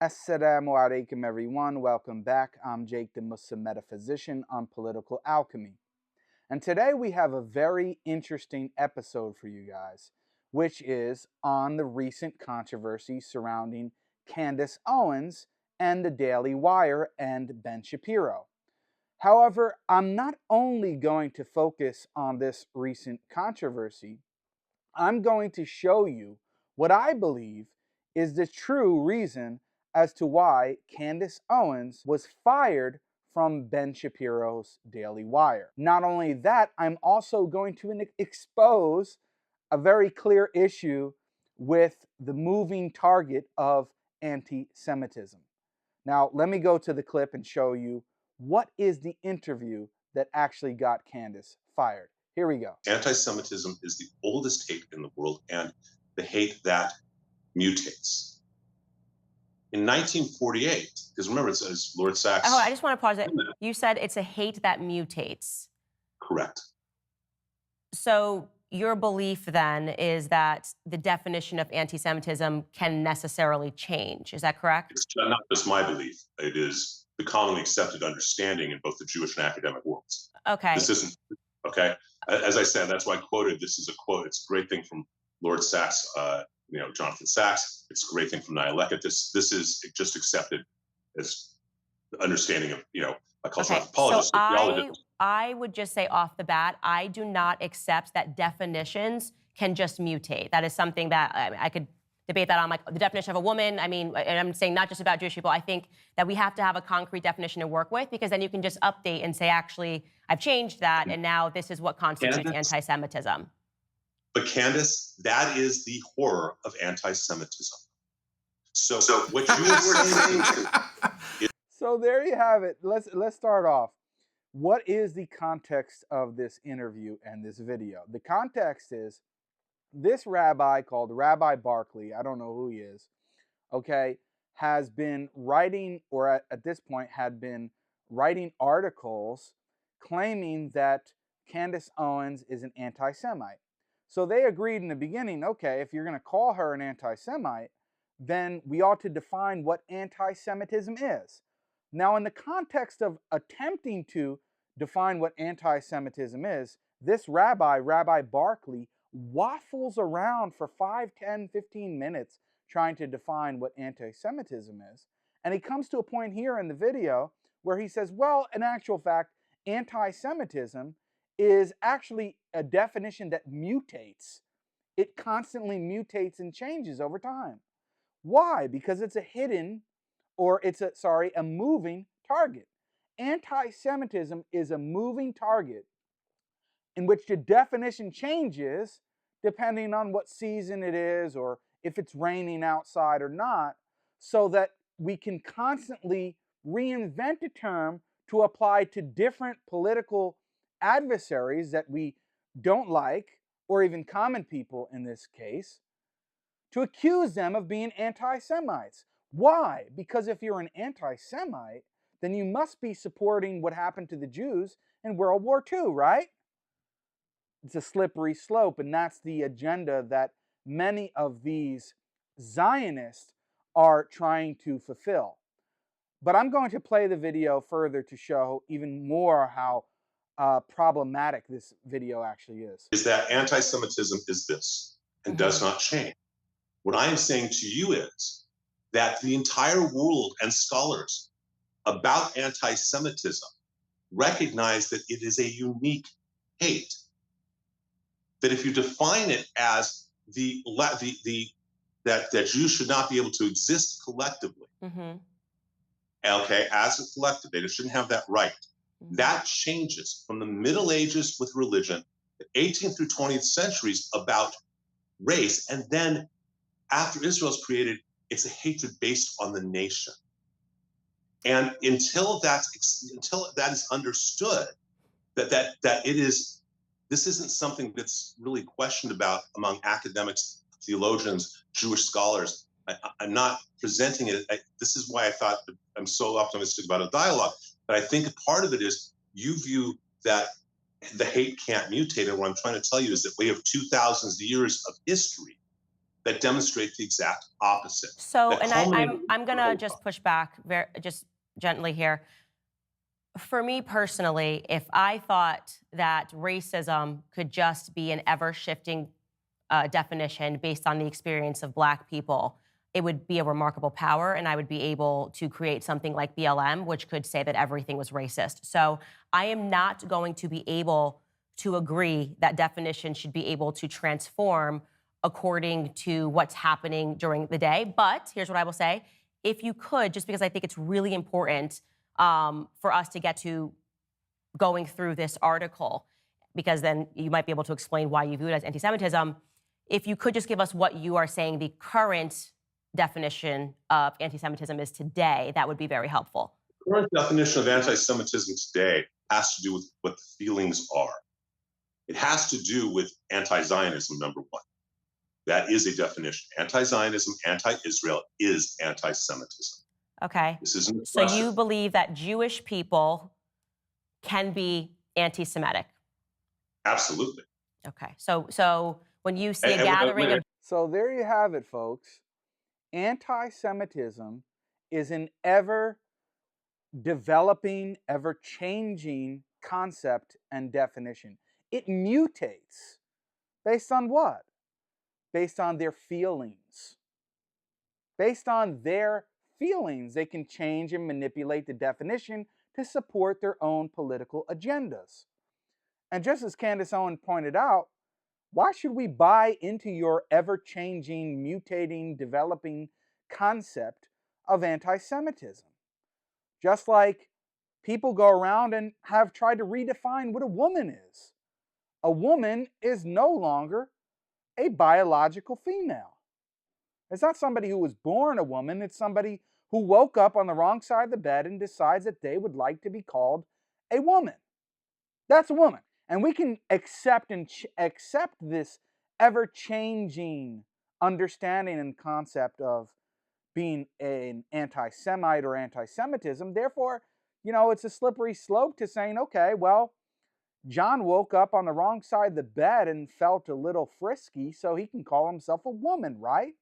Assalamu alaikum, everyone. Welcome back. I'm Jake, the Muslim metaphysician on political alchemy. And today we have a very interesting episode for you guys, which is on the recent controversy surrounding Candace Owens and the Daily Wire and Ben Shapiro. However, I'm not only going to focus on this recent controversy, I'm going to show you what I believe is the true reason as to why Candace Owens was fired from Ben Shapiro's Daily Wire. Not only that, I'm also going to expose a very clear issue with the moving target of anti-Semitism. Now, let me go to the clip and show you what is the interview that actually got Candace fired. Here we go. Anti-Semitism is the oldest hate in the world, and the hate that mutates. In 1948, because remember, it says Lord Sachs. Oh, I just want to pause it. You said it's a hate that mutates. Correct. So your belief then is that the definition of anti-Semitism can necessarily change. Is that correct? It's not just my belief. It is the commonly accepted understanding in both the Jewish and academic worlds. Okay. This isn't, okay? As I said, that's why I quoted, this is a quote. It's a great thing from Lord Sachs, Jonathan Sachs. It's a great thing from Nihilecka. This is just accepted as the understanding of, a cultural anthropologist. So I would just say off the bat, I do not accept that definitions can just mutate. That is something that I could debate that on, like the definition of a woman. I mean, and I'm saying not just about Jewish people. I think that we have to have a concrete definition to work with, because then you can just update and say, actually, I've changed that, and now this is what constitutes anti-Semitism. But Candace, that is the horror of anti-Semitism. So what you were saying is... So there you have it. Let's start off. What is the context of this interview and this video? The context is this rabbi called Rabbi Barkley, I don't know who he is, okay, has been writing, or at this point had been writing articles claiming that Candace Owens is an anti-Semite. So they agreed in the beginning, okay, if you're going to call her an anti-Semite, then we ought to define what anti-Semitism is. Now, in the context of attempting to define what anti-Semitism is, this Rabbi Barkley, waffles around for 5, 10, 15 minutes trying to define what anti-Semitism is. And he comes to a point here in the video where he says, well, in actual fact, anti-Semitism is actually a definition that mutates. It constantly mutates and changes over time. Why? Because it's a hidden, or it's a moving target. Anti-Semitism is a moving target in which the definition changes depending on what season it is, or if it's raining outside or not, so that we can constantly reinvent a term to apply to different political adversaries that we don't like, or even common people in this case, to accuse them of being anti-Semites. Why? Because if you're an anti-Semite, then you must be supporting what happened to the Jews in World War II, right? It's a slippery slope, and that's the agenda that many of these Zionists are trying to fulfill. But I'm going to play the video further to show even more how problematic this video actually is. Is that anti-Semitism is this, and does not change. What I am saying to you is that the entire world and scholars about anti-Semitism recognize that it is a unique hate. That if you define it as that Jews should not be able to exist collectively, okay, as a collective, they shouldn't have that right. That changes from the Middle Ages with religion, the 18th through 20th centuries about race, and then after Israel's created, it's a hatred based on the nation. And until that is understood, that it is, this isn't something that's really questioned about among academics, theologians, Jewish scholars. I'm not presenting it. This is why I thought that I'm so optimistic about a dialogue. But I think part of it is you view that the hate can't mutate. And what I'm trying to tell you is that we have 2,000 years of history that demonstrate the exact opposite. So, That and culminated I'm gonna just push back very just gently here. For me personally, if I thought that racism could just be an ever-shifting definition based on the experience of Black people, it would be a remarkable power, and I would be able to create something like BLM, which could say that everything was racist. So I am not going to be able to agree that definition should be able to transform according to what's happening during the day. But here's what I will say. If you could, just because I think it's really important for us to get to going through this article, because then you might be able to explain why you view it as anti-Semitism. If you could just give us what you are saying the current definition of anti-Semitism is today, that would be very helpful. The current definition of anti-Semitism today has to do with what the feelings are. It has to do with anti-Zionism, number one. That is a definition. Anti-Zionism, anti-Israel is anti-Semitism. Okay. This isn't so you believe that Jewish people can be anti-Semitic? Absolutely. Okay. So when you see a And- gathering of So there you have it, folks. Anti-Semitism is an ever developing, ever changing concept and definition. It mutates based on what? Based on their feelings. Based on their feelings, they can change and manipulate the definition to support their own political agendas. And just as Candace Owens pointed out, why should we buy into your ever-changing, mutating, developing concept of anti-Semitism? Just like people go around and have tried to redefine what a woman is. A woman is no longer a biological female. It's not somebody who was born a woman, it's somebody who woke up on the wrong side of the bed and decides that they would like to be called a woman. That's a woman. And we can accept this ever-changing understanding and concept of being an anti-Semite or anti-Semitism. Therefore, it's a slippery slope to saying, okay, well, John woke up on the wrong side of the bed and felt a little frisky, so he can call himself a woman, right?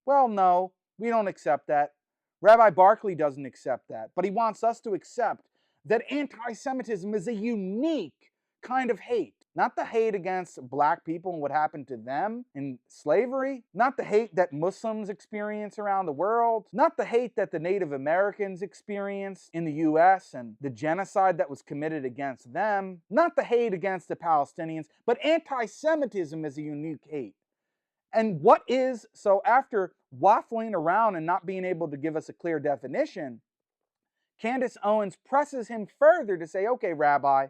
Well, no, we don't accept that. Rabbi Barkley doesn't accept that, but he wants us to accept that anti-Semitism is a unique kind of hate. Not the hate against Black people and what happened to them in slavery. Not the hate that Muslims experience around the world. Not the hate that the Native Americans experienced in the US and the genocide that was committed against them. Not the hate against the Palestinians, but anti-Semitism is a unique hate. And so after waffling around and not being able to give us a clear definition, Candace Owens presses him further to say, okay, Rabbi,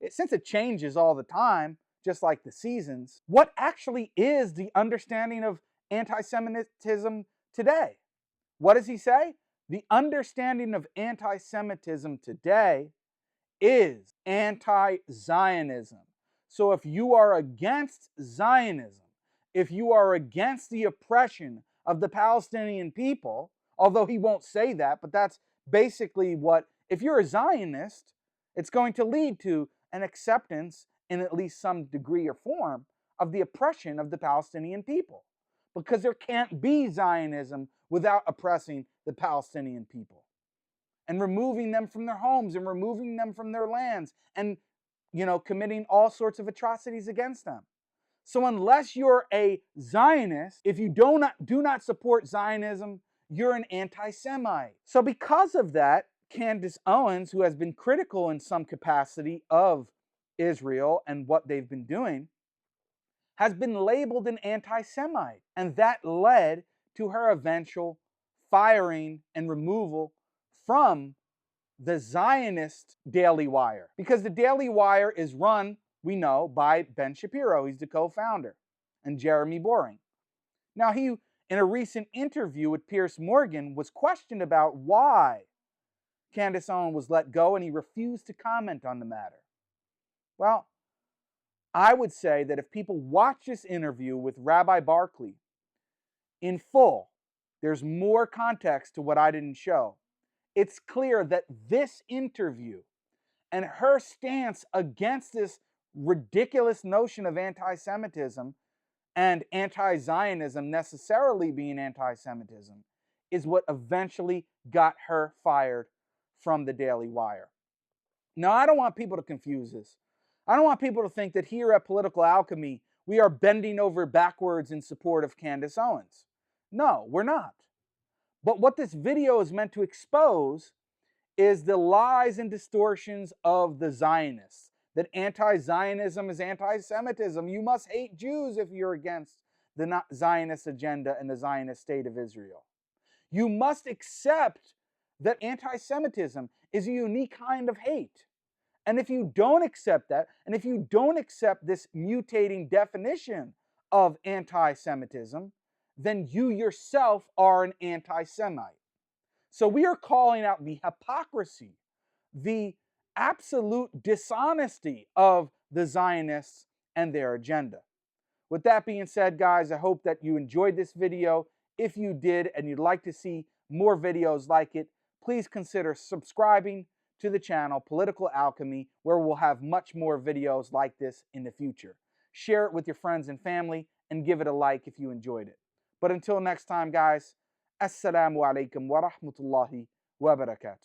since it changes all the time, just like the seasons, what actually is the understanding of anti-Semitism today? What does he say? The understanding of anti-Semitism today is anti-Zionism. So if you are against Zionism, if you are against the oppression of the Palestinian people, although he won't say that, but that's basically if you're a Zionist, it's going to lead to an acceptance in at least some degree or form of the oppression of the Palestinian people. Because there can't be Zionism without oppressing the Palestinian people and removing them from their homes and removing them from their lands and, committing all sorts of atrocities against them. So unless you're a Zionist, if you do not support Zionism, you're an anti-Semite. So because of that, Candace Owens, who has been critical in some capacity of Israel and what they've been doing, has been labeled an anti-Semite. And that led to her eventual firing and removal from the Zionist Daily Wire. Because the Daily Wire is run, we know, by Ben Shapiro. He's the co-founder. And Jeremy Boring. Now, he, in a recent interview with Piers Morgan, was questioned about why Candace Owens was let go, and he refused to comment on the matter. Well, I would say that if people watch this interview with Rabbi Barkley in full, there's more context to what I didn't show. It's clear that this interview and her stance against this ridiculous notion of anti-Semitism and anti-Zionism necessarily being anti-Semitism is what eventually got her fired from the Daily Wire. Now, I don't want people to confuse this. I don't want people to think that here at Political Alchemy, we are bending over backwards in support of Candace Owens. No, we're not. But what this video is meant to expose is the lies and distortions of the Zionists. That anti-Zionism is anti-Semitism. You must hate Jews if you're against the Zionist agenda and the Zionist state of Israel. You must accept that anti-Semitism is a unique kind of hate. And if you don't accept that, and if you don't accept this mutating definition of anti-Semitism, then you yourself are an anti-Semite. So we are calling out the hypocrisy, the absolute dishonesty of the Zionists and their agenda. With that being said, guys, I hope that you enjoyed this video. If you did and you'd like to see more videos like it, please consider subscribing to the channel Political Alchemy, where we'll have much more videos like this in the future. Share it with your friends and family and give it a like if you enjoyed it. But until next time, guys, Assalamu alaikum wa rahmatullahi wa barakatuh.